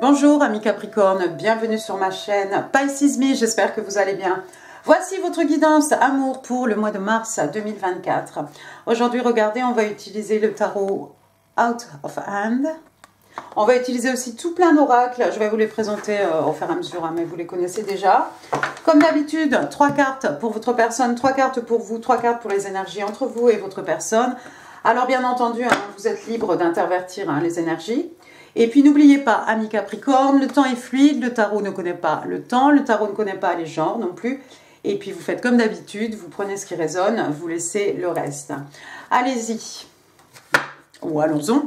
Bonjour amis Capricorne, bienvenue sur ma chaîne Pisces Me, j'espère que vous allez bien. Voici votre guidance amour pour le mois de mars 2024. Aujourd'hui, regardez, on va utiliser le tarot Out of Hand. On va utiliser aussi tout plein d'oracles, je vais vous les présenter au fur et à mesure, mais vous les connaissez déjà. Comme d'habitude, 3 cartes pour votre personne, 3 cartes pour vous, 3 cartes pour les énergies entre vous et votre personne. Alors bien entendu, vous êtes libre d'intervertir les énergies. Et puis n'oubliez pas, amis Capricorne, le temps est fluide, le tarot ne connaît pas le temps, le tarot ne connaît pas les genres non plus. Et puis vous faites comme d'habitude, vous prenez ce qui résonne, vous laissez le reste. Allez-y, ou allons-y.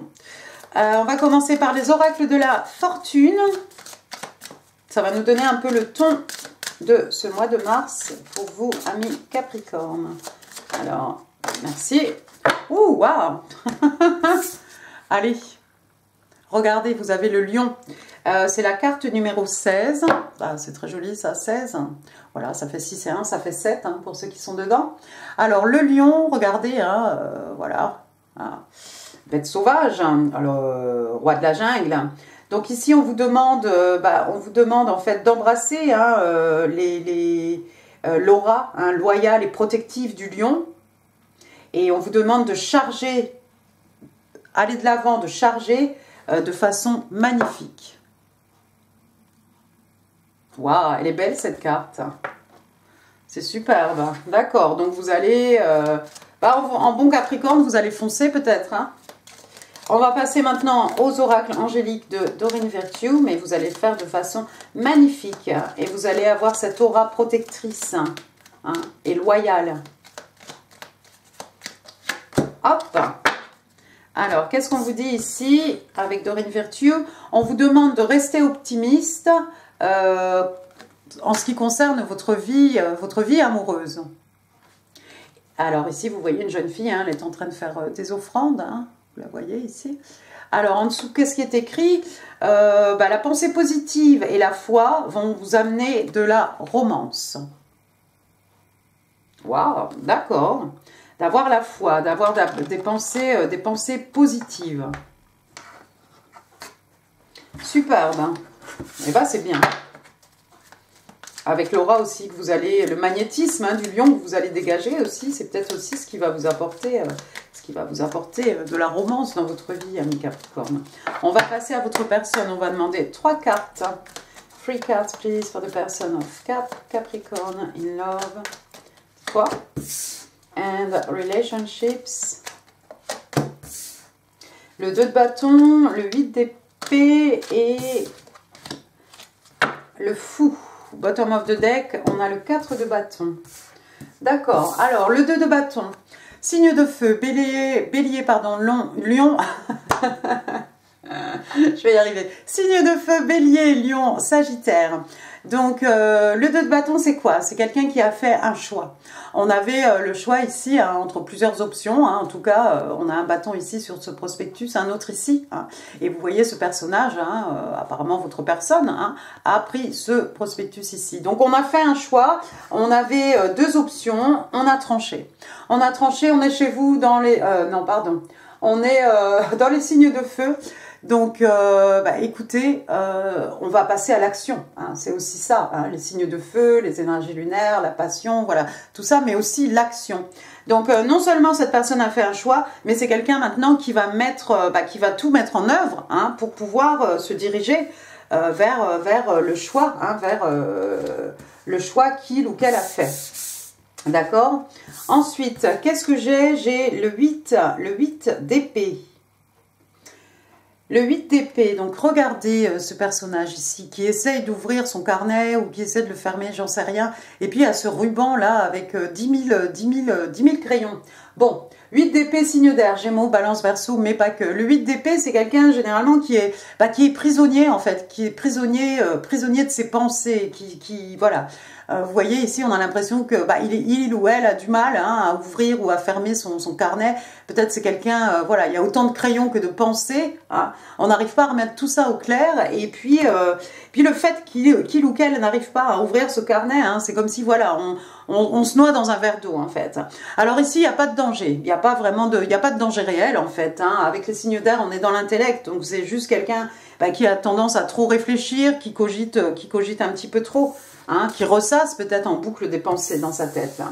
On va commencer par les oracles de la fortune. Ça va nous donner un peu le ton de ce mois de mars pour vous, amis Capricorne. Alors, merci. Ouh, waouh. Allez. Regardez, vous avez le lion. C'est la carte numéro 16. Ah, c'est très joli ça, 16. Voilà, ça fait 6 et 1, ça fait 7 pour ceux qui sont dedans. Alors, le lion, regardez, voilà. Bête sauvage, alors, roi de la jungle. Donc ici, on vous demande en fait d'embrasser l'aura loyale et protective du lion. Et on vous demande de charger, aller de l'avant, de charger de façon magnifique. Waouh, elle est belle cette carte. C'est superbe. D'accord, donc vous allez, en bon Capricorne, vous allez foncer peut-être. On va passer maintenant aux oracles angéliques de Doreen Virtue, mais vous allez le faire de façon magnifique. Et vous allez avoir cette aura protectrice et loyale. Hop! Alors, qu'est-ce qu'on vous dit ici avec Doreen Virtue? On vous demande de rester optimiste en ce qui concerne votre vie amoureuse. Alors ici, vous voyez une jeune fille, elle est en train de faire des offrandes, vous la voyez ici. Alors en dessous, qu'est-ce qui est écrit? La pensée positive et la foi vont vous amener de la romance. Waouh, d'accord. D'avoir la foi, d'avoir des pensées positives. Superbe. Et bien, c'est bien. Avec l'aura aussi que vous allez, le magnétisme du lion que vous allez dégager aussi, c'est peut-être aussi ce qui va vous apporter, de la romance dans votre vie, ami Capricorne. On va passer à votre personne. On va demander 3 cartes. 3 cards, please, for the person of Capricorn in love. 3. And relationships. Le 2 de bâton, le 8 d'épée et le fou. Bottom of the deck, on a le 4 de bâton. D'accord, alors le 2 de bâton. Signe de feu, bélier pardon, lion. Je vais y arriver. Signe de feu, bélier, lion, sagittaire. Donc, le 2 de bâton, c'est quoi? C'est quelqu'un qui a fait un choix. On avait le choix ici entre plusieurs options. En tout cas, on a un bâton ici sur ce prospectus, un autre ici. Et vous voyez ce personnage, apparemment votre personne, a pris ce prospectus ici. Donc, on a fait un choix. On avait 2 options. On a tranché. On a tranché, on est chez vous dans les... On est dans les signes de feu. Donc, écoutez, on va passer à l'action. C'est aussi ça, les signes de feu, les énergies lunaires, la passion, voilà, tout ça, mais aussi l'action. Donc, non seulement cette personne a fait un choix, mais c'est quelqu'un maintenant qui va qui va tout mettre en œuvre pour pouvoir se diriger vers le choix, vers le choix qu'il ou qu'elle a fait. D'accord? Ensuite, qu'est-ce que j'ai? J'ai le 8 d'épée. Le 8 d'épée, donc regardez ce personnage ici qui essaye d'ouvrir son carnet ou qui essaie de le fermer, j'en sais rien. Et puis il y a ce ruban là avec 10 000 crayons. Bon, 8 d'épée, signe d'air, Gémeaux, Balance, Verseau, mais pas que. Le 8 d'épée, c'est quelqu'un généralement qui est prisonnier en fait, qui est prisonnier de ses pensées, voilà. Vous voyez ici, on a l'impression que il ou elle a du mal à ouvrir ou à fermer son carnet. Peut-être c'est quelqu'un, voilà, il y a autant de crayons que de pensées. Hein. On n'arrive pas à remettre tout ça au clair. Et puis le fait qu'il ou qu'elle n'arrive pas à ouvrir ce carnet, hein, c'est comme si, voilà, on se noie dans un verre d'eau, en fait. Alors ici, il n'y a pas de danger. Il n'y a pas vraiment il n'y a pas de danger réel, en fait. Hein. Avec les signes d'air, on est dans l'intellect. Donc c'est juste quelqu'un qui a tendance à trop réfléchir, qui cogite un petit peu trop. Hein, qui ressasse peut-être en boucle des pensées dans sa tête.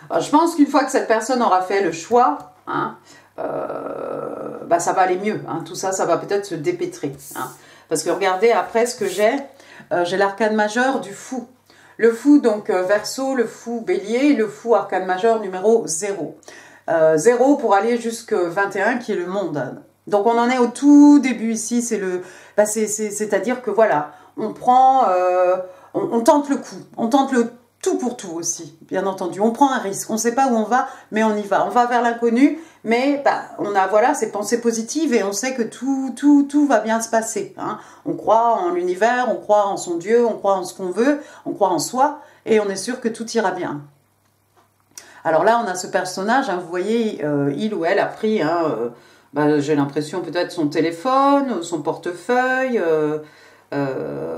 Alors, je pense qu'une fois que cette personne aura fait le choix, hein, ça va aller mieux. Hein, tout ça, ça va peut-être se dépêtrer. Hein, parce que regardez, après ce que j'ai l'arcane majeur du fou. Le fou, donc Verseau, le fou Bélier, le fou arcane majeur numéro 0. 0 pour aller jusqu'à 21 qui est le monde. Donc on en est au tout début ici, c'est-à-dire que voilà, on prend, on tente le coup, on tente le tout pour tout aussi, bien entendu. On prend un risque, on ne sait pas où on va, mais on y va. On va vers l'inconnu, mais on a voilà ces pensées positives et on sait que tout va bien se passer. Hein. On croit en l'univers, on croit en son Dieu, on croit en ce qu'on veut, on croit en soi et on est sûr que tout ira bien. Alors là, on a ce personnage, hein, vous voyez, il ou elle a pris, j'ai l'impression peut-être son téléphone, son portefeuille.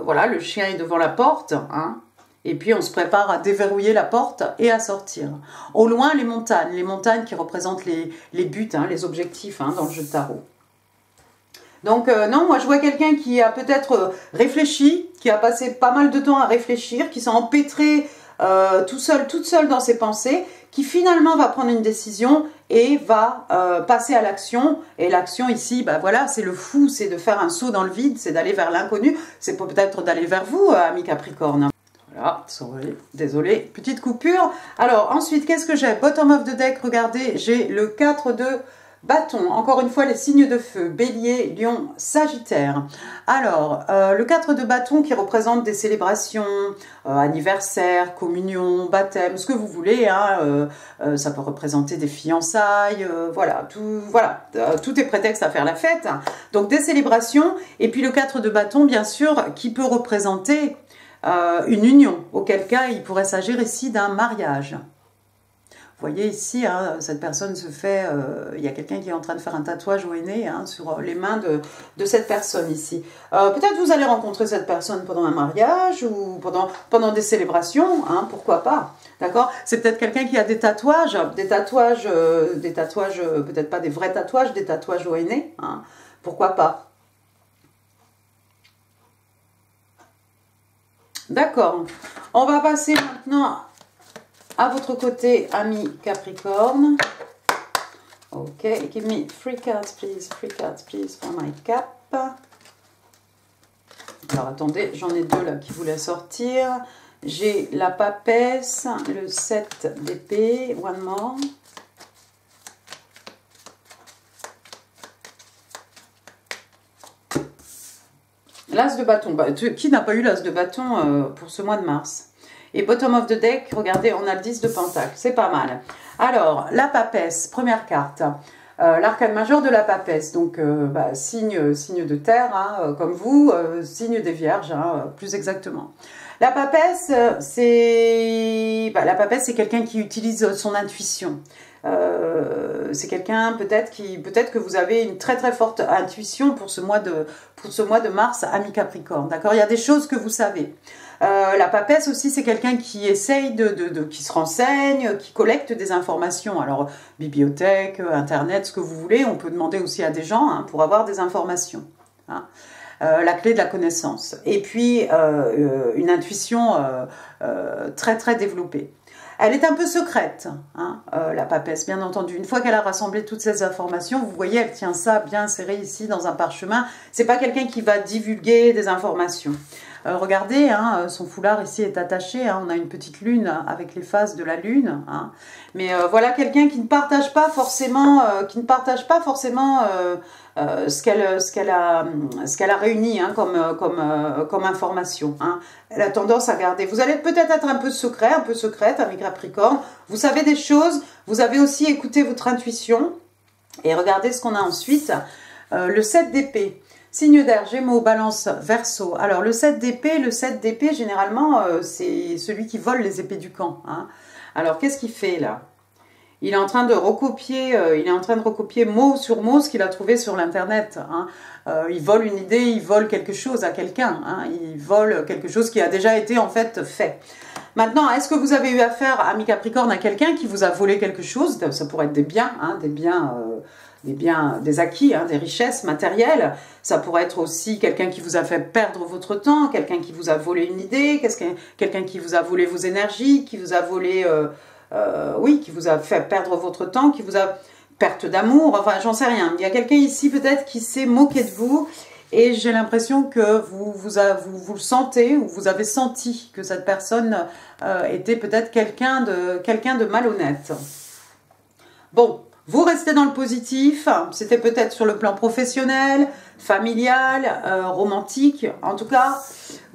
Voilà, le chien est devant la porte, hein, et puis on se prépare à déverrouiller la porte et à sortir. Au loin, les montagnes qui représentent les buts, hein, les objectifs dans le jeu de tarot. Donc non, moi je vois quelqu'un qui a peut-être réfléchi, qui a passé pas mal de temps à réfléchir, qui s'est empêtré toute seule dans ses pensées, qui finalement va prendre une décision et va passer à l'action. Et l'action ici, voilà, c'est le fou, c'est de faire un saut dans le vide, c'est d'aller vers l'inconnu, c'est peut-être d'aller vers vous, amis Capricorne. Voilà, désolé, petite coupure. Alors ensuite, qu'est-ce que j'ai? Bottom of the deck, regardez, j'ai le 4 de bâton. Encore une fois, les signes de feu, Bélier, Lion, Sagittaire. Alors, le 4 de bâton qui représente des célébrations, anniversaire, communion, baptême, ce que vous voulez. Hein, ça peut représenter des fiançailles, voilà, tout est prétexte à faire la fête. Donc, des célébrations. Et puis, le 4 de bâton, bien sûr, qui peut représenter une union. Auquel cas, il pourrait s'agir ici d'un mariage. Vous voyez ici, hein, cette personne se fait, il y a quelqu'un qui est en train de faire un tatouage au nez sur les mains de cette personne ici. Peut-être vous allez rencontrer cette personne pendant un mariage ou pendant des célébrations, hein, pourquoi pas. D'accord? C'est peut-être quelqu'un qui a des tatouages, peut-être pas des vrais tatouages, des tatouages au nez, hein, pourquoi pas. D'accord, on va passer maintenant à votre côté, ami Capricorne. Ok, give me 3 cards, please, for my cap. Alors, attendez, j'en ai 2 là qui voulaient sortir. J'ai la papesse, le 7 d'épée, one more. L'as de bâton. Qui n'a pas eu l'as de bâton pour ce mois de mars? Et bottom of the deck, regardez, on a le 10 de pentacle, c'est pas mal. Alors, la papesse, première carte, l'arcane majeur de la papesse, donc signe de terre, hein, comme vous, signe des vierges, hein, plus exactement. La papesse, c'est quelqu'un qui utilise son intuition. C'est quelqu'un peut-être que vous avez une très très forte intuition pour ce mois de mars, ami Capricorne. D'accord, il y a des choses que vous savez. La papesse aussi, c'est quelqu'un qui essaye qui se renseigne, qui collecte des informations. Alors, bibliothèque, internet, ce que vous voulez, on peut demander aussi à des gens hein, pour avoir des informations. Hein. La clé de la connaissance. Et puis, une intuition très très développée. Elle est un peu secrète, hein, la papesse, bien entendu. Une fois qu'elle a rassemblé toutes ces informations, vous voyez, elle tient ça bien serré ici dans un parchemin. C'est pas quelqu'un qui va divulguer des informations. Regardez, hein, son foulard ici est attaché. Hein, on a une petite lune avec les phases de la lune. Hein. Mais voilà quelqu'un qui ne partage pas forcément, ce qu'elle a réuni hein, comme information. Hein. Elle a tendance à garder. Vous allez peut-être être un peu secrète, avec Capricorne. Vous savez des choses. Vous avez aussi écouté votre intuition. Et regardez ce qu'on a ensuite. Le 7 d'épée. Signe d'air, Gémeaux, Balance, Verseau. Alors le 7 d'épée, généralement, c'est celui qui vole les épées du camp. Hein. Alors qu'est-ce qu'il fait là? Il est en train de recopier, mot sur mot ce qu'il a trouvé sur l'internet. Hein. Il vole une idée, il vole quelque chose à quelqu'un. Hein. Il vole quelque chose qui a déjà été en fait fait. Maintenant, est-ce que vous avez eu affaire, ami Capricorne, à quelqu'un qui vous a volé quelque chose? Ça pourrait être des biens, hein, des acquis, hein, des richesses matérielles. Ça pourrait être aussi quelqu'un qui vous a fait perdre votre temps, quelqu'un qui vous a volé une idée, quelqu'un qui vous a volé vos énergies, qui vous a volé, qui vous a fait perdre votre temps, qui vous a perte d'amour, enfin j'en sais rien. Il y a quelqu'un ici peut-être qui s'est moqué de vous et j'ai l'impression que vous le sentez ou vous avez senti que cette personne était peut-être quelqu'un de malhonnête. Bon. Vous restez dans le positif, c'était peut-être sur le plan professionnel, familial, romantique. En tout cas,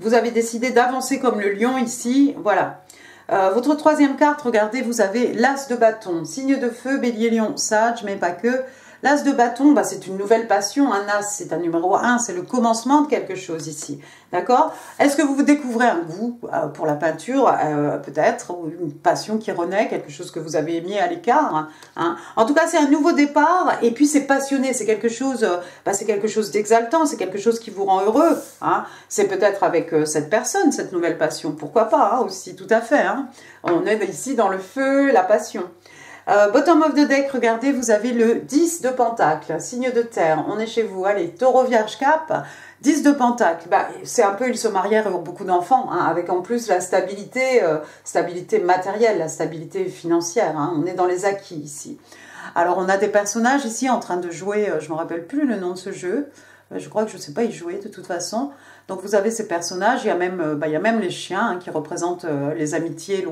vous avez décidé d'avancer comme le lion ici. Voilà. Votre troisième carte, regardez, vous avez l'As de bâton. Signe de feu, Bélier, Lion, Sage, mais pas que. L'As de bâton, bah, c'est une nouvelle passion. Un As, c'est un numéro 1, c'est le commencement de quelque chose ici. D'accord? Est-ce que vous découvrez un goût pour la peinture, peut-être, ou une passion qui renaît, quelque chose que vous avez mis à l'écart, hein? En tout cas, c'est un nouveau départ, et puis c'est passionné, c'est quelque chose d'exaltant, c'est quelque chose qui vous rend heureux. Hein? C'est peut-être avec cette personne, cette nouvelle passion, pourquoi pas, hein, aussi, tout à fait. Hein? On est ici dans le feu, la passion. Bottom of the deck, regardez, vous avez le 10 de Pentacle, signe de terre, on est chez vous, allez, Taureau, Vierge, Cap, 10 de Pentacle, bah, c'est un peu, ils se marièrent, eurent beaucoup d'enfants, hein, avec en plus la stabilité matérielle, la stabilité financière, hein, on est dans les acquis ici. Alors on a des personnages ici en train de jouer, je ne me rappelle plus le nom de ce jeu, je crois que je ne sais pas y jouer de toute façon. Donc vous avez ces personnages, il y a même les chiens hein, qui représentent les amitiés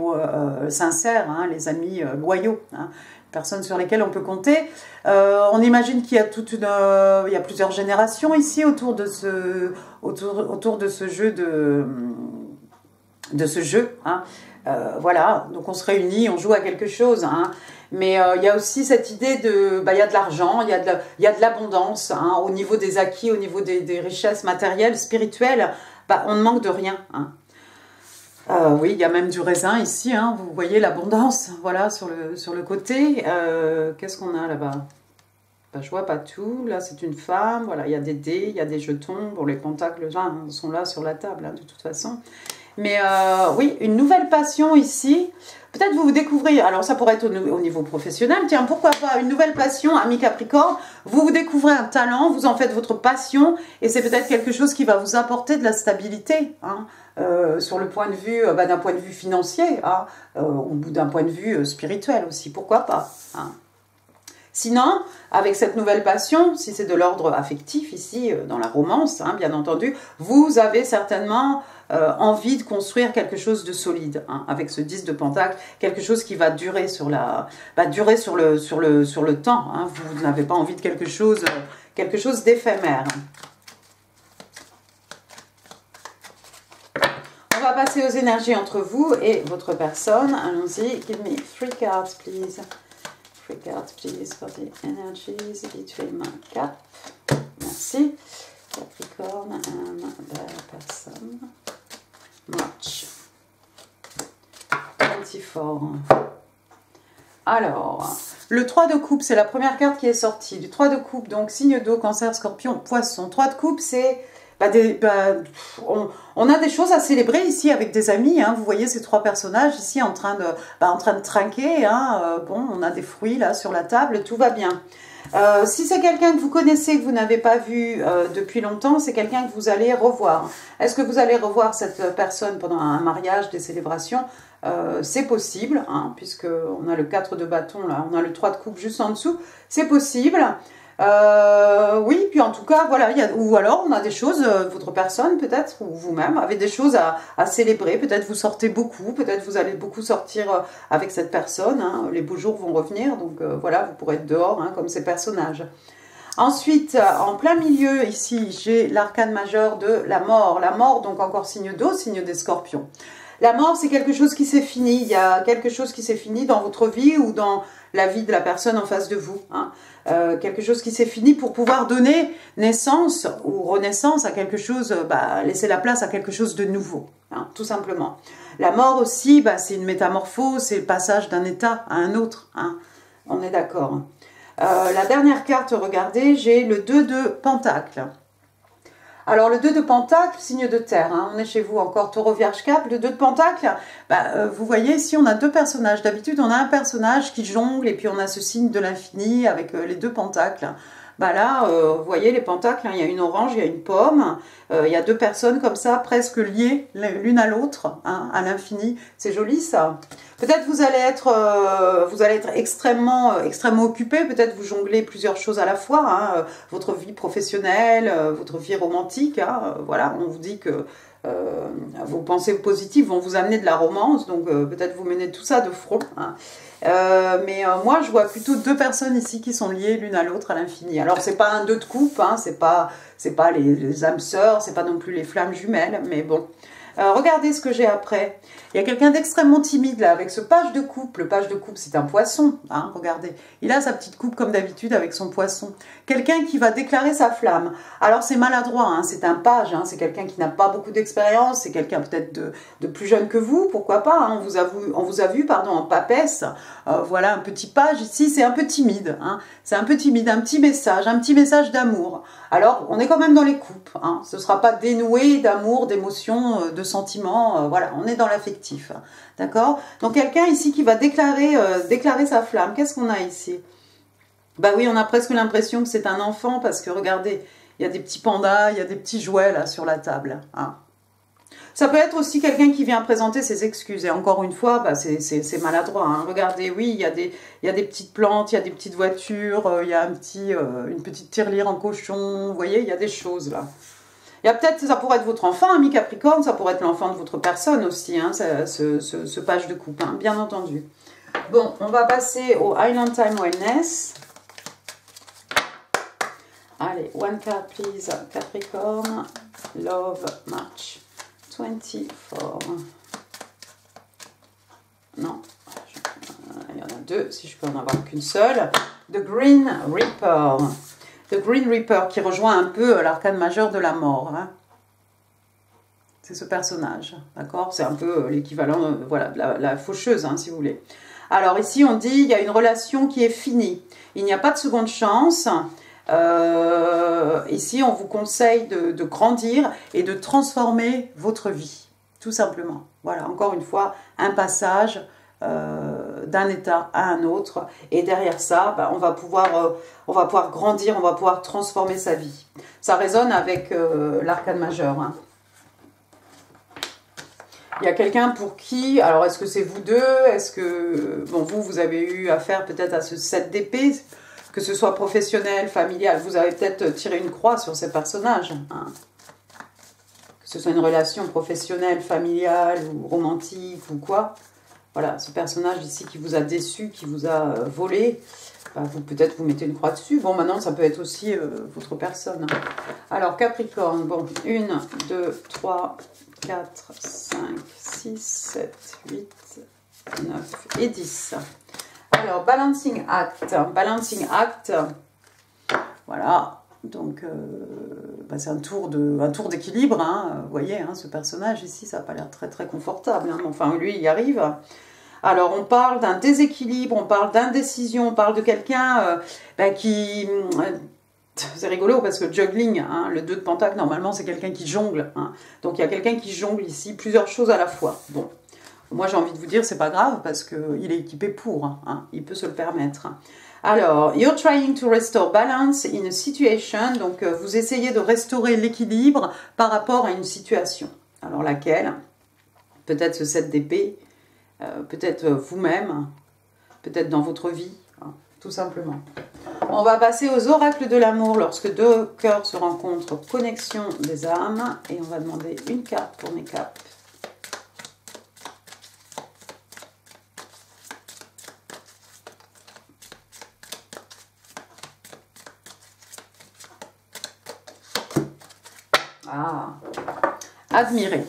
sincères, hein, les amis loyaux, hein, personnes sur lesquelles on peut compter. On imagine qu'il y a il y a plusieurs générations ici autour de ce jeu. Hein. Voilà, donc on se réunit, on joue à quelque chose. Hein. Mais il y a aussi cette idée de, il y a de l'argent, il y a de l'abondance, hein, au niveau des acquis, au niveau des richesses matérielles, spirituelles, on ne manque de rien. Hein. Oui, il y a même du raisin ici, hein, vous voyez l'abondance, voilà, sur le côté. Qu'est-ce qu'on a là-bas? Je vois pas tout, là c'est une femme, voilà, il y a des dés, il y a des jetons, bon les pentacles sont là sur la table, hein, de toute façon. Mais oui, une nouvelle passion ici. Peut-être vous découvrez, alors ça pourrait être au niveau professionnel, tiens, pourquoi pas une nouvelle passion, ami Capricorne, vous découvrez un talent, vous en faites votre passion, et c'est peut-être quelque chose qui va vous apporter de la stabilité, hein, sur le point de vue, d'un point de vue financier, hein, ou d'un point de vue spirituel aussi, pourquoi pas, hein. Sinon, avec cette nouvelle passion, si c'est de l'ordre affectif ici, dans la romance, hein, bien entendu, vous avez certainement envie de construire quelque chose de solide, hein, avec ce 10 de Pentacle, quelque chose qui va durer sur le temps. Hein, vous n'avez pas envie de quelque chose d'éphémère. On va passer aux énergies entre vous et votre personne. Allons-y. Give me 3 cards, please. 3 cards, please, for the energies between my cap. Merci. Capricorne and the person. March. 24. Alors, le 3 de coupe, c'est la première carte qui est sortie. Du 3 de coupe, donc signe d'eau, cancer, scorpion, poisson. 3 de coupe, c'est... on a des choses à célébrer ici avec des amis, hein. Vous voyez ces 3 personnages ici en train de trinquer, hein. Bon, on a des fruits là sur la table, tout va bien. Si c'est quelqu'un que vous connaissez, que vous n'avez pas vu depuis longtemps, c'est quelqu'un que vous allez revoir. Est-ce que vous allez revoir cette personne pendant un mariage, des célébrations? C'est possible, hein, puisqu'on a le 4 de bâton, là, on a le 3 de coupe juste en dessous, c'est possible. Oui, puis en tout cas, voilà, ou alors on a des choses, votre personne peut-être, ou vous-même, avez des choses à célébrer, peut-être vous sortez beaucoup, peut-être vous allez beaucoup sortir avec cette personne, hein, les beaux jours vont revenir, donc voilà, vous pourrez être dehors, hein, comme ces personnages. Ensuite, en plein milieu, ici, j'ai l'arcane majeur de la mort, donc encore signe d'eau, signe des scorpions. La mort, c'est quelque chose qui s'est fini. Il y a quelque chose qui s'est fini dans votre vie ou dans la vie de la personne en face de vous. Hein. Quelque chose qui s'est fini pour pouvoir donner naissance ou renaissance à quelque chose, laisser la place à quelque chose de nouveau, hein, tout simplement. La mort aussi, c'est une métamorphose, c'est le passage d'un état à un autre. Hein. On est d'accord. La dernière carte, regardez, j'ai le 2 de Pentacle. Alors, le 2 de Pentacle, signe de terre, hein, on est chez vous encore, Taureau, Vierge, Cap. Le 2 de Pentacle, vous voyez ici, on a deux personnages. D'habitude, on a un personnage qui jongle et puis on a ce signe de l'infini avec les deux pentacles. Là, vous voyez les pentacles, hein, il y a une orange, il y a une pomme. Il y a deux personnes comme ça, presque liées l'une à l'autre, hein, à l'infini. C'est joli ça. Peut-être vous allez être extrêmement occupé, peut-être vous jonglez plusieurs choses à la fois, hein, votre vie professionnelle, votre vie romantique, hein, voilà, on vous dit que vos pensées positives vont vous amener de la romance, donc peut-être vous menez tout ça de front, hein. Moi je vois plutôt deux personnes ici qui sont liées l'une à l'autre à l'infini. Alors c'est pas un 2 de coupe, hein, c'est pas les âmes sœurs, c'est pas non plus les flammes jumelles, mais bon. Regardez ce que j'ai après. Il y a quelqu'un d'extrêmement timide là, avec ce page de coupe. Le page de coupe, c'est un poisson, hein, regardez. Il a sa petite coupe comme d'habitude avec son poisson. Quelqu'un qui va déclarer sa flamme. Alors c'est maladroit, hein, c'est un page, hein, c'est quelqu'un qui n'a pas beaucoup d'expérience, c'est quelqu'un peut-être de plus jeune que vous, pourquoi pas, hein, on vous a vu en papesse. Voilà un petit page ici, c'est un peu timide, hein, c'est un peu timide, un petit message d'amour. Alors on est quand même dans les coupes, hein, ce ne sera pas dénoué d'amour, d'émotion, de sentiments, voilà, on est dans l'affectif, d'accord? Donc quelqu'un ici qui va déclarer sa flamme. Qu'est-ce qu'on a ici? Oui, on a presque l'impression que c'est un enfant parce que regardez, il y a des petits pandas, il y a des petits jouets là sur la table, hein. Ça peut être aussi quelqu'un qui vient présenter ses excuses. Et encore une fois, c'est maladroit, hein. Regardez, oui, il y a des petites plantes, il y a des petites voitures, il y a une petite tirelire en cochon. Vous voyez, il y a des choses là. Il y a peut-être, ça pourrait être votre enfant, ami Capricorne, ça pourrait être l'enfant de votre personne aussi, hein, ce page de coupe, hein, bien entendu. Bon, on va passer au Island Time Wellness. Allez, one card please, Capricorne, Love Match 24. Non, il y en a deux, si je peux en avoir qu'une seule. The Green Reaper. The Green Reaper qui rejoint un peu l'arcane majeur de la mort, hein. C'est ce personnage, d'accord? C'est un peu l'équivalent voilà, de la faucheuse, hein, si vous voulez. Alors ici, on dit il y a une relation qui est finie. Il n'y a pas de seconde chance. Ici, on vous conseille de grandir et de transformer votre vie, tout simplement. Voilà, encore une fois, un passage d'un état à un autre. Et derrière ça, on va pouvoir grandir, on va pouvoir transformer sa vie. Ça résonne avec l'arcane majeur, hein. Il y a quelqu'un pour qui, alors est-ce que c'est vous deux, est-ce que, bon, vous avez eu affaire peut-être à ce 7 d'épée, que ce soit professionnel, familial, vous avez peut-être tiré une croix sur ces personnages, hein. Que ce soit une relation professionnelle, familiale ou romantique ou quoi. Voilà, ce personnage ici qui vous a déçu, qui vous a volé, peut-être vous mettez une croix dessus. Bon, maintenant, ça peut être aussi votre personne. Alors, Capricorne, bon, 1, 2, 3, 4, 5, 6, 7, 8, 9 et 10. Alors, Balancing Act. Balancing Act, voilà, donc c'est un tour d'équilibre, hein. Vous voyez, hein, ce personnage ici, ça n'a pas l'air très très confortable, hein. Enfin, lui, il y arrive. Alors, on parle d'un déséquilibre, on parle d'indécision, on parle de quelqu'un qui... c'est rigolo parce que juggling, hein, le 2 de Pentacle, normalement, c'est quelqu'un qui jongle, hein. Donc, il y a quelqu'un qui jongle ici, plusieurs choses à la fois. Bon, moi, j'ai envie de vous dire, c'est pas grave parce qu'il est équipé pour, hein, il peut se le permettre. Alors, you're trying to restore balance in a situation. Donc, vous essayez de restaurer l'équilibre par rapport à une situation. Alors, laquelle? Peut-être ce 7 d'épée, peut-être vous-même, peut-être dans votre vie, hein, tout simplement. On va passer aux oracles de l'amour lorsque deux cœurs se rencontrent, connexion des âmes. Et on va demander une carte pour mes capes. Ah, admirer.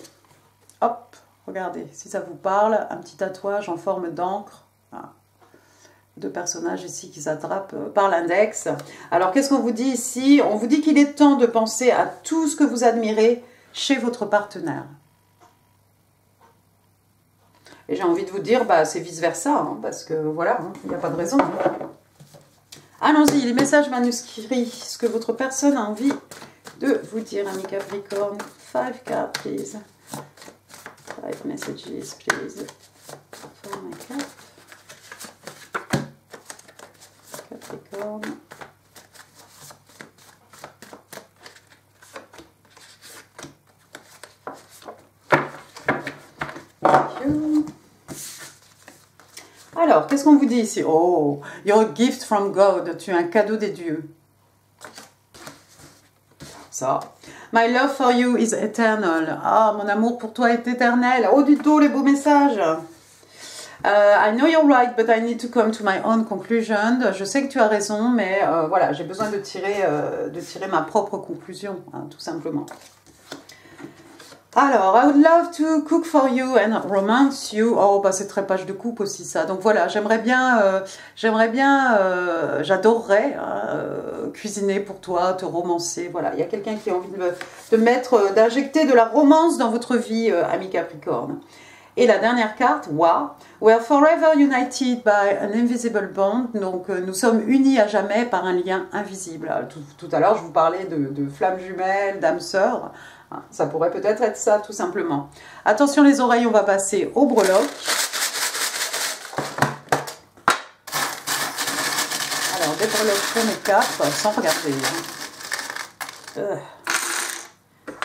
Hop, Regardez, si ça vous parle, un petit tatouage en forme d'encre. Voilà. Deux personnages ici qui s'attrapent par l'index. Alors, qu'est-ce qu'on vous dit ici? On vous dit qu'il est temps de penser à tout ce que vous admirez chez votre partenaire. Et j'ai envie de vous dire, bah, c'est vice-versa, hein, parce que voilà, il n'y a pas de raison. Allons-y, les messages manuscrits, ce que votre personne a envie de vous dire, ami Capricorne. 5 cards, please. 5 messages, please. For my Capricorne. Alors, qu'est-ce qu'on vous dit ici? Oh, you're a gift from God. Tu es un cadeau des dieux. Ça. My love for you is eternal. Ah, mon amour pour toi est éternel. Oh, du tout, les beaux messages. I know you're right, but I need to come to my own conclusion. Je sais que tu as raison, mais voilà, j'ai besoin de tirer ma propre conclusion, hein, tout simplement. Alors, I would love to cook for you and romance you. Oh, bah c'est très page de coupe aussi ça. Donc voilà, j'adorerais cuisiner pour toi, te romancer. Voilà, il y a quelqu'un qui a envie d'injecter de la romance dans votre vie, ami Capricorne. Et la dernière carte, wow, we are forever united by an invisible bond. Donc nous sommes unis à jamais par un lien invisible. Tout à l'heure, je vous parlais de flammes jumelles, d'âmes sœurs. Ça pourrait peut-être être ça, tout simplement. Attention les oreilles, on va passer au breloque. Alors, des breloques pour mes cartes, sans regarder.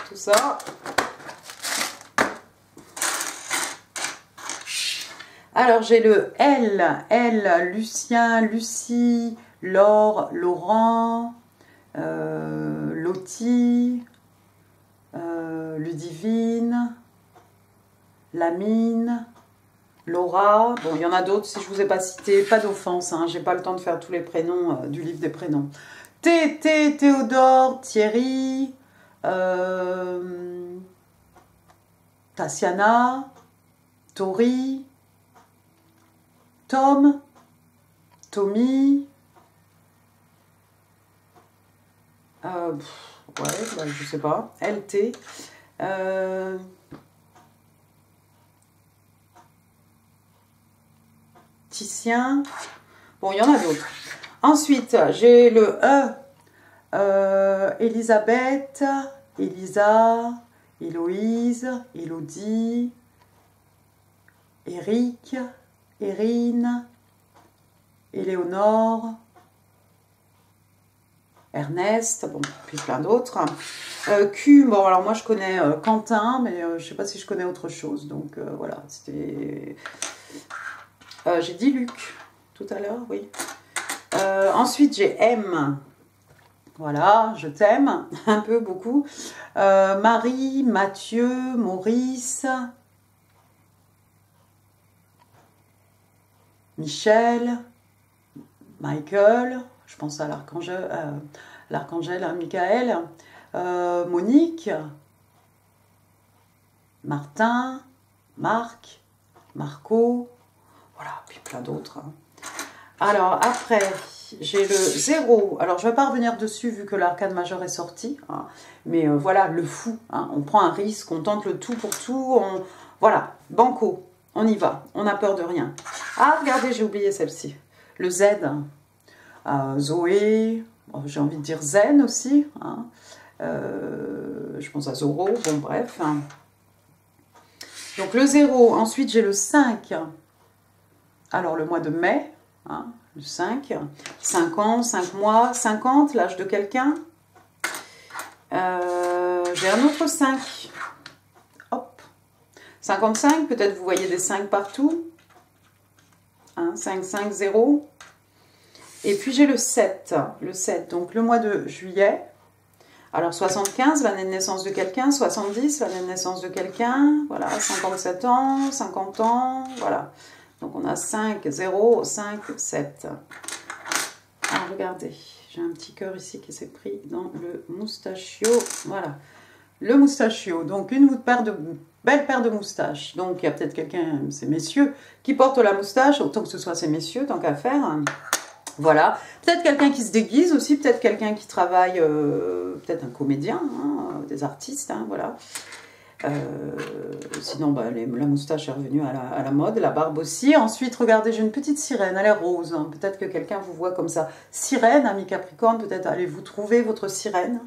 Tout ça. Alors, j'ai le L, Lucien, Lucie, Laure, Laurent, Lottie, Ludivine, Lamine, Laura. Bon, il y en a d'autres, si je ne vous ai pas cité, pas d'offense, hein, j'ai pas le temps de faire tous les prénoms du livre des prénoms. Théodore, Thierry, Tassiana, Tori, Tom, Tommy, ouais, bah, je sais pas, LT, Titien, bon, il y en a d'autres. Ensuite, j'ai le Elisabeth, Elisa, Héloïse, Élodie, Eric, Erin, Éléonore, Ernest, bon, puis plein d'autres. Q, bon, alors moi je connais Quentin, mais je ne sais pas si je connais autre chose. Donc voilà, c'était... j'ai dit Luc tout à l'heure, oui. Ensuite, j'ai M. Voilà, je t'aime, un peu, beaucoup. Marie, Mathieu, Maurice, Michel, Michael, je pense à l'archangel, hein, Michael, Monique, Martin, Marc, Marco, voilà, puis plein d'autres. Hein. Alors, après, j'ai le 0. Alors, je ne vais pas revenir dessus vu que l'arcane majeur est sorti. Hein, mais voilà, le fou. Hein, on prend un risque, on tente le tout pour tout. Voilà, banco, on y va. On n'a peur de rien. Ah, regardez, j'ai oublié celle-ci. Le Z. Zoé, j'ai envie de dire Zen aussi. Hein, je pense à Zoro, bon bref. Hein. Donc le 0, ensuite j'ai le 5. Alors le mois de mai. Hein, le 5, 5 ans, 5 mois, 50, l'âge de quelqu'un. J'ai un autre 5. Hop. 55, peut-être vous voyez des 5 partout. Hein, 5, 5, 0. Et puis j'ai le 7. Le 7, donc le mois de juillet. Alors 75, l'année de naissance de quelqu'un. 70, l'année de naissance de quelqu'un. Voilà, 57 ans, 50 ans, voilà. Donc on a 5, 0, 5, 7. Alors regardez, j'ai un petit cœur ici qui s'est pris dans le moustachio. Voilà, le moustachio. Donc une paire de belle paire de moustaches. Donc il y a peut-être quelqu'un, ces messieurs, qui porte la moustache, autant que ce soit ces messieurs, tant qu'à faire. Voilà, peut-être quelqu'un qui se déguise aussi, peut-être quelqu'un qui travaille, peut-être un comédien, hein, des artistes, hein, voilà. Sinon, bah, la moustache est revenue à la mode, la barbe aussi. Ensuite, regardez, j'ai une petite sirène, elle est rose. Hein. Peut-être que quelqu'un vous voit comme ça. Sirène, ami Capricorne, peut-être allez-vous trouver votre sirène.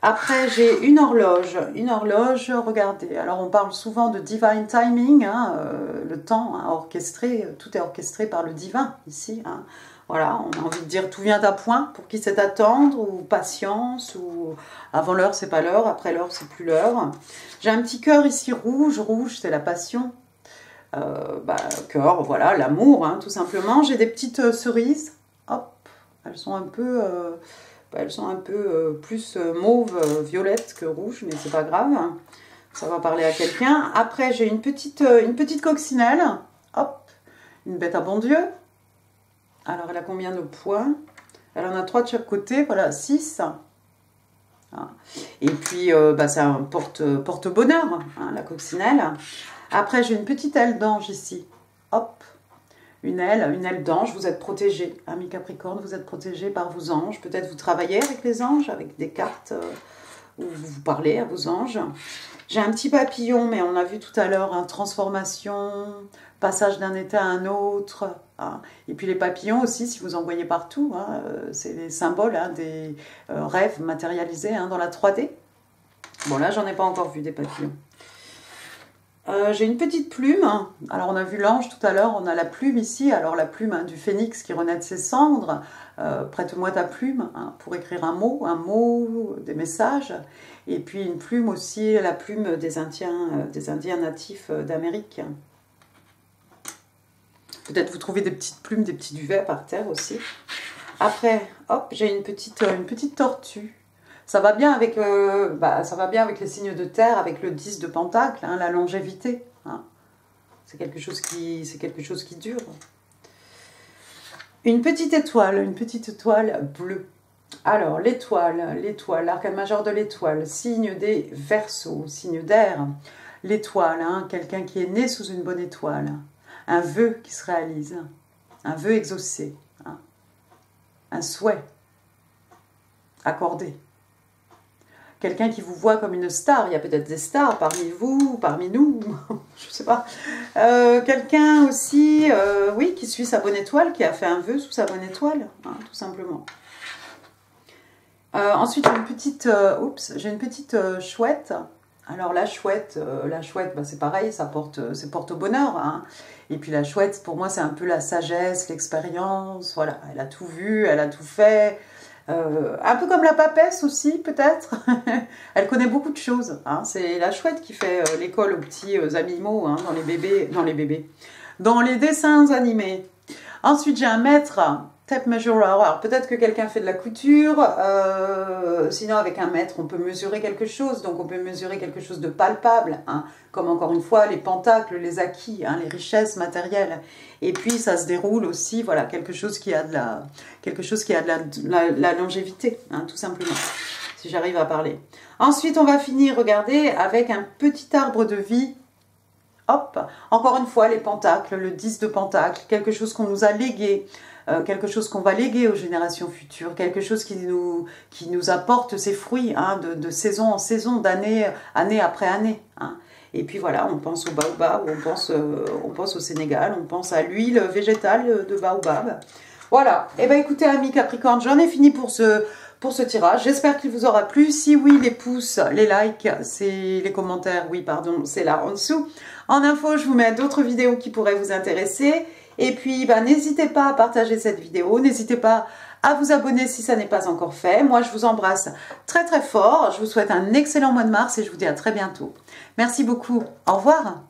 Après, j'ai une horloge. Une horloge, regardez. Alors, on parle souvent de divine timing, hein, le temps hein, orchestré. Tout est orchestré par le divin, ici. Hein. Voilà, on a envie de dire tout vient à point. Pour qui c'est attendre, ou patience, ou avant l'heure, c'est pas l'heure, après l'heure, c'est plus l'heure. J'ai un petit cœur ici rouge. Rouge, c'est la passion. Cœur, voilà, l'amour, hein, tout simplement. J'ai des petites cerises. Hop, elles sont un peu... elles sont un peu plus mauve, violette que rouge, mais c'est pas grave. Ça va parler à quelqu'un. Après, j'ai une petite coccinelle. Hop, une bête à bon Dieu. Alors, elle a combien de points? Elle en a 3 de chaque côté. Voilà, 6. Et puis, c'est un porte-bonheur, hein, la coccinelle. Après, j'ai une petite aile d'ange ici. Hop. Une aile d'ange, vous êtes protégé. Amis Capricorne, vous êtes protégé par vos anges. Peut-être vous travaillez avec les anges, avec des cartes où vous parlez à vos anges. J'ai un petit papillon, mais on a vu tout à l'heure, hein, transformation, passage d'un état à un autre. Hein. Et puis les papillons aussi, si vous en voyez partout, hein, c'est les symboles hein, des rêves matérialisés hein, dans la 3D. Bon là, j'en ai pas encore vu des papillons. J'ai une petite plume. Alors, on a vu l'ange tout à l'heure. On a la plume ici. Alors, la plume hein, du phénix qui renaît de ses cendres. Prête-moi ta plume hein, pour écrire un mot, des messages. Et puis, une plume aussi, la plume des Indiens natifs d'Amérique. Peut-être vous trouvez des petites plumes, des petits duvets par terre aussi. Après, hop, j'ai une petite tortue. Ça va bien avec, les signes de terre, avec le 10 de pentacle, hein, la longévité. Hein. C'est quelque chose qui dure. Une petite étoile bleue. Alors, l'étoile, l'arcane majeur de l'étoile, signe des Verseaux, signe d'air. L'étoile, hein, quelqu'un qui est né sous une bonne étoile. Un vœu qui se réalise, un vœu exaucé, hein. Un souhait accordé. Quelqu'un qui vous voit comme une star, il y a peut-être des stars parmi vous, parmi nous, je ne sais pas. Quelqu'un aussi, oui, qui suit sa bonne étoile, qui a fait un vœu sous sa bonne étoile, hein, tout simplement. Ensuite, j'ai une petite chouette. Alors la chouette, c'est pareil, c'est porte-bonheur. Hein. Et puis la chouette, pour moi, c'est un peu la sagesse, l'expérience, voilà. Elle a tout vu, elle a tout fait. Un peu comme la papesse aussi, peut-être. Elle connaît beaucoup de choses. Hein. C'est la chouette qui fait l'école aux petits animaux, hein, dans les dessins animés. Ensuite, j'ai un mètre, tape measurer. Alors, peut-être que quelqu'un fait de la couture. Sinon, avec un mètre, on peut mesurer quelque chose. Donc, on peut mesurer quelque chose de palpable. Hein, comme encore une fois, les pentacles, les acquis, hein, les richesses matérielles. Et puis, ça se déroule aussi, voilà, quelque chose qui a de la longévité, hein, tout simplement. Si j'arrive à parler. Ensuite, on va finir, regardez, avec un petit arbre de vie. Hop, encore une fois, les pentacles, le 10 de pentacle, quelque chose qu'on nous a légué, quelque chose qu'on va léguer aux générations futures, quelque chose qui nous apporte ses fruits, hein, de saison en saison, année après année. Hein. Et puis voilà, on pense au baobab, on pense au Sénégal, on pense à l'huile végétale de baobab. Voilà, et bien écoutez, amis Capricorne, j'en ai fini pour ce tirage. J'espère qu'il vous aura plu. Si oui, les pouces, les likes, les commentaires, oui, pardon, c'est là en dessous. En info, je vous mets d'autres vidéos qui pourraient vous intéresser. Et puis, n'hésitez pas à partager cette vidéo. N'hésitez pas à vous abonner si ça n'est pas encore fait. Moi, je vous embrasse très très fort. Je vous souhaite un excellent mois de mars et je vous dis à très bientôt. Merci beaucoup. Au revoir.